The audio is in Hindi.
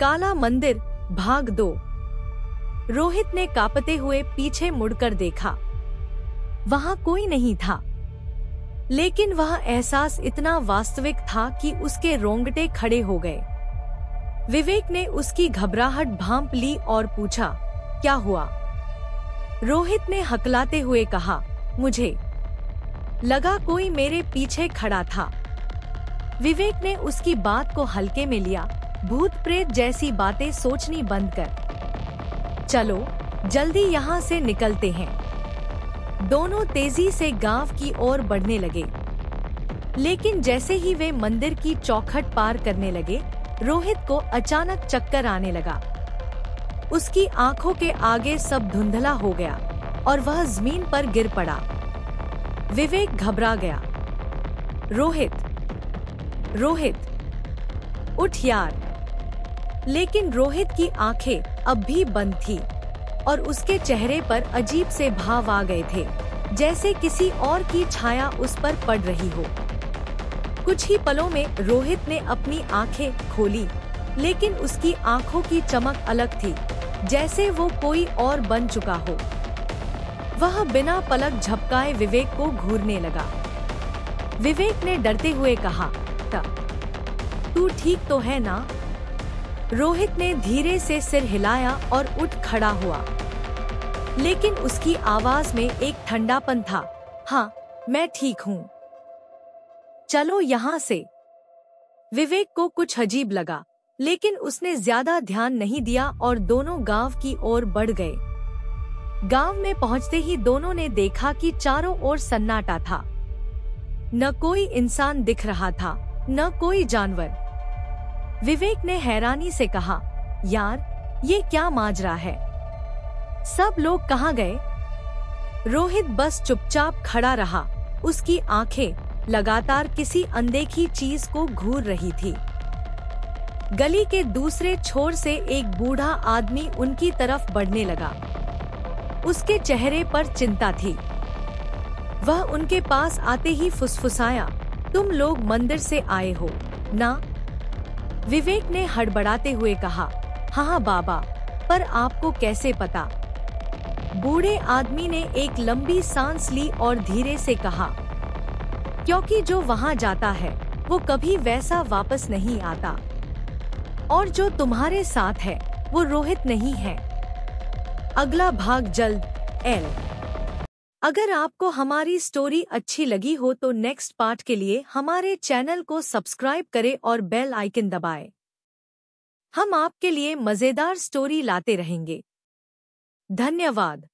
काला मंदिर भाग 2। रोहित ने कांपते हुए पीछे मुड़कर देखा। वहां कोई नहीं था, लेकिन वह एहसास इतना वास्तविक था कि उसके रोंगटे खड़े हो गए। विवेक ने उसकी घबराहट भांप ली और पूछा, क्या हुआ? रोहित ने हकलाते हुए कहा, मुझे लगा कोई मेरे पीछे खड़ा था। विवेक ने उसकी बात को हल्के में लिया। भूत प्रेत जैसी बातें सोचनी बंद कर। चलो जल्दी यहाँ से निकलते हैं। दोनों तेजी से गांव की ओर बढ़ने लगे, लेकिन जैसे ही वे मंदिर की चौखट पार करने लगे, रोहित को अचानक चक्कर आने लगा। उसकी आंखों के आगे सब धुंधला हो गया और वह जमीन पर गिर पड़ा। विवेक घबरा गया। रोहित, रोहित, उठ यार! लेकिन रोहित की आंखें अब भी बंद थी और उसके चेहरे पर अजीब से भाव आ गए थे, जैसे किसी और की छाया उस पर पड़ रही हो। कुछ ही पलों में रोहित ने अपनी आंखें खोली, लेकिन उसकी आंखों की चमक अलग थी, जैसे वो कोई और बन चुका हो। वह बिना पलक झपकाए विवेक को घूरने लगा। विवेक ने डरते हुए कहा, तू ठीक तो है ना? रोहित ने धीरे से सिर हिलाया और उठ खड़ा हुआ, लेकिन उसकी आवाज में एक ठंडापन था। हाँ, मैं ठीक हूँ। चलो यहाँ से। विवेक को कुछ अजीब लगा, लेकिन उसने ज्यादा ध्यान नहीं दिया और दोनों गांव की ओर बढ़ गए। गांव में पहुंचते ही दोनों ने देखा कि चारों ओर सन्नाटा था। न कोई इंसान दिख रहा था, न कोई जानवर। विवेक ने हैरानी से कहा, यार, ये क्या माजरा है? सब लोग कहाँ गए? रोहित बस चुपचाप खड़ा रहा। उसकी आंखें लगातार किसी अनदेखी चीज को घूर रही थी। गली के दूसरे छोर से एक बूढ़ा आदमी उनकी तरफ बढ़ने लगा। उसके चेहरे पर चिंता थी। वह उनके पास आते ही फुसफुसाया, तुम लोग मंदिर से आए हो ना? विवेक ने हड़बड़ाते हुए कहा, हाँ बाबा, पर आपको कैसे पता? बूढ़े आदमी ने एक लंबी सांस ली और धीरे से कहा, क्योंकि जो वहाँ जाता है वो कभी वैसा वापस नहीं आता, और जो तुम्हारे साथ है वो रोहित नहीं है। अगला भाग जल्द। एल अगर आपको हमारी स्टोरी अच्छी लगी हो तो नेक्स्ट पार्ट के लिए हमारे चैनल को सब्सक्राइब करें और बेल आइकन दबाएं। हम आपके लिए मजेदार स्टोरी लाते रहेंगे। धन्यवाद।